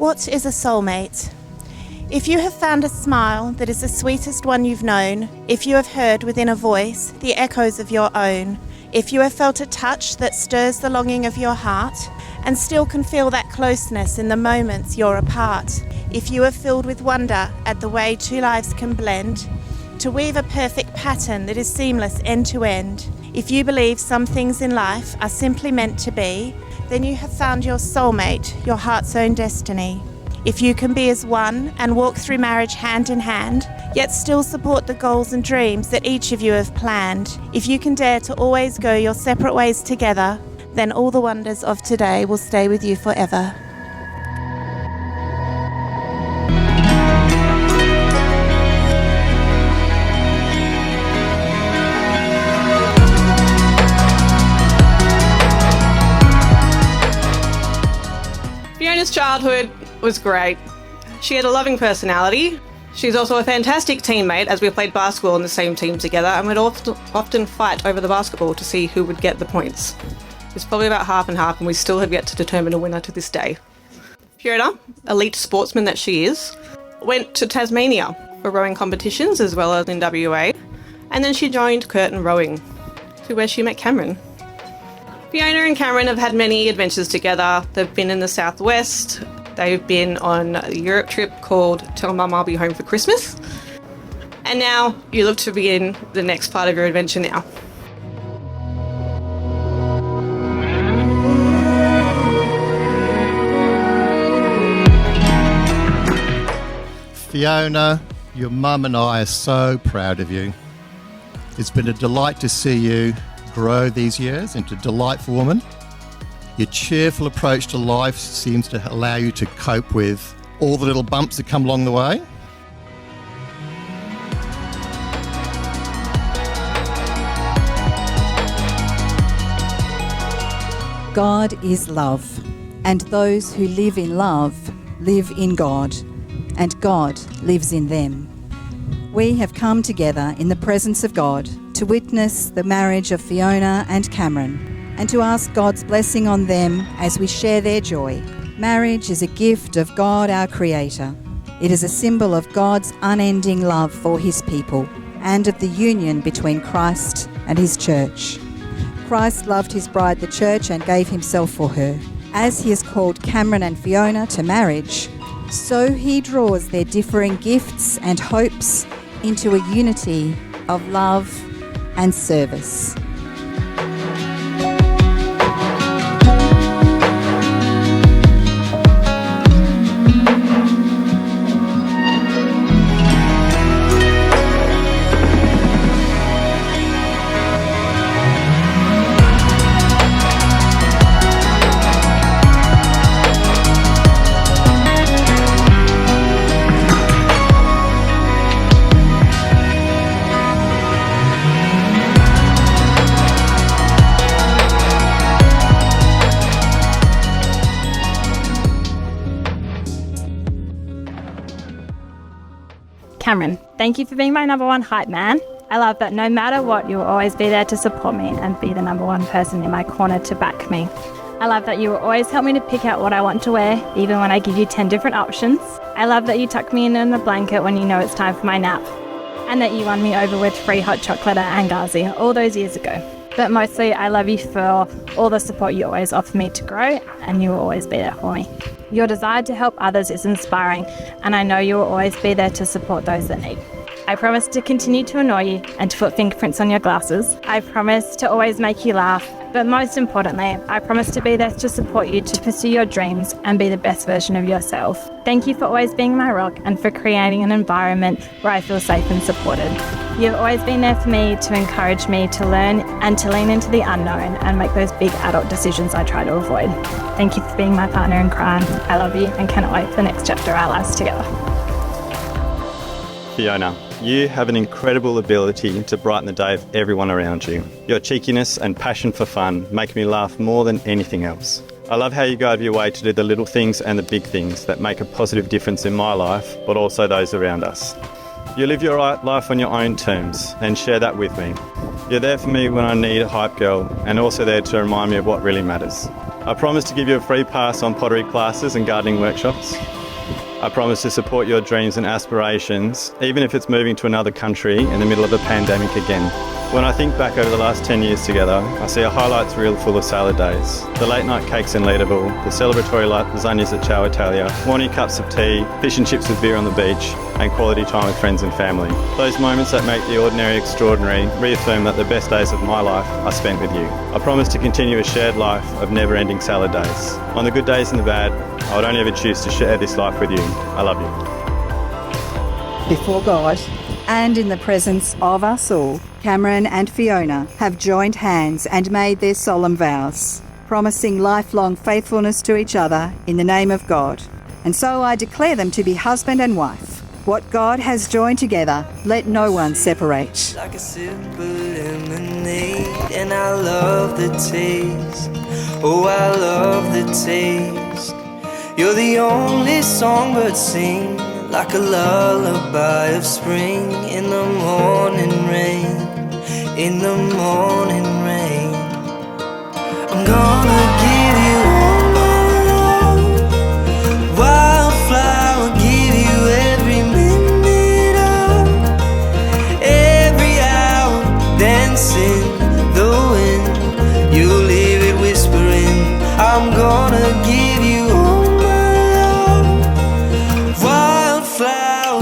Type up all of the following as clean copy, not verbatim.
What is a soulmate? If you have found a smile that is the sweetest one you've known, if you have heard within a voice the echoes of your own, if you have felt a touch that stirs the longing of your heart and still can feel that closeness in the moments you're apart, if you are filled with wonder at the way two lives can blend to weave a perfect pattern that is seamless end to end, if you believe some things in life are simply meant to be, then you have found your soulmate, your heart's own destiny. If you can be as one and walk through marriage hand in hand, yet still support the goals and dreams that each of you have planned, if you can dare to always go your separate ways together, then all the wonders of today will stay with you forever. Fiona's childhood was great. She had a loving personality. She's also a fantastic teammate as we played basketball in the same team together and would often fight over the basketball to see who would get the points. It's probably about half and half and we still have yet to determine a winner to this day. Fiona, elite sportsman that she is, went to Tasmania for rowing competitions as well as in WA, and then she joined Curtin Rowing, to where she met Cameron. Fiona and Cameron have had many adventures together. They've been in the southwest. They've been on a Europe trip called Tell Mum I'll Be Home for Christmas. And now you look to begin the next part of your adventure now. Fiona, your mum and I are so proud of you. It's been a delight to see you grow these years into a delightful woman. Your cheerful approach to life seems to allow you to cope with all the little bumps that come along the way. God is love, and those who live in love live in God, and God lives in them. We have come together in the presence of God to witness the marriage of Fiona and Cameron and to ask God's blessing on them as we share their joy. Marriage is a gift of God, our Creator. It is a symbol of God's unending love for His people and of the union between Christ and His church. Christ loved His bride, the church, and gave Himself for her. As He has called Cameron and Fiona to marriage, so He draws their differing gifts and hopes into a unity of love and service. Cameron, thank you for being my number one hype man. I love that no matter what, you'll always be there to support me and be the number one person in my corner to back me. I love that you will always help me to pick out what I want to wear, even when I give you 10 different options. I love that you tuck me in the blanket when you know it's time for my nap, and that you won me over with free hot chocolate at Angazi all those years ago. But mostly, I love you for all the support you always offer me to grow, and you will always be there for me. Your desire to help others is inspiring, and I know you will always be there to support those that need. I promise to continue to annoy you and to put fingerprints on your glasses. I promise to always make you laugh, but most importantly, I promise to be there to support you to pursue your dreams and be the best version of yourself. Thank you for always being my rock and for creating an environment where I feel safe and supported. You've always been there for me to encourage me to learn and to lean into the unknown and make those big adult decisions I try to avoid. Thank you for being my partner in crime. I love you and cannot wait for the next chapter of our lives together. Fiona, you have an incredible ability to brighten the day of everyone around you. Your cheekiness and passion for fun make me laugh more than anything else. I love how you go out of your way to do the little things and the big things that make a positive difference in my life, but also those around us. You live your life on your own terms and share that with me. You're there for me when I need a hype girl and also there to remind me of what really matters. I promise to give you a free pass on pottery classes and gardening workshops. I promise to support your dreams and aspirations, even if it's moving to another country in the middle of a pandemic again. When I think back over the last 10 years together, I see a highlights reel full of salad days, the late night cakes in Leaderville, the celebratory lasagnas at Ciao Italia, morning cups of tea, fish and chips with beer on the beach, and quality time with friends and family. Those moments that make the ordinary extraordinary reaffirm that the best days of my life are spent with you. I promise to continue a shared life of never-ending salad days. On the good days and the bad, I would only ever choose to share this life with you. I love you. Before God and in the presence of us all, Cameron and Fiona have joined hands and made their solemn vows, promising lifelong faithfulness to each other in the name of God. And so I declare them to be husband and wife. What God has joined together, let no one separate. Like a simple lemonade, and I love the taste. Oh, I love the taste. You're the only songbird sing, like a lullaby of spring in the morning rain, in the morning rain. I'm gonna give you all my love, wildflower, give you every minute of every hour, dancing the wind, you leave it whispering. I'm gonna give you all my love, wildflower.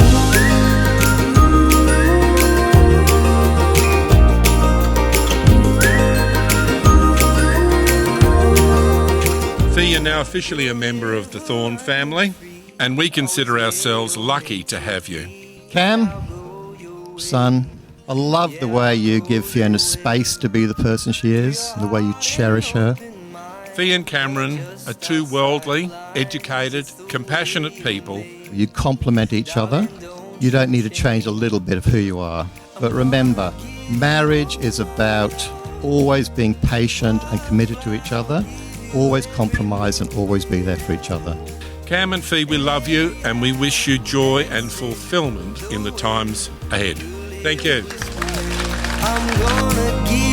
Fee, you're now officially a member of the Thorne family, and we consider ourselves lucky to have you. Cam, son, I love the way you give Fiona space to be the person she is, the way you cherish her. Fee and Cameron are two worldly, educated, compassionate people. You complement each other. You don't need to change a little bit of who you are. But remember, marriage is about always being patient and committed to each other, always compromise and always be there for each other. Cam and Fee, we love you and we wish you joy and fulfilment in the times ahead. Thank you. I'm gonna give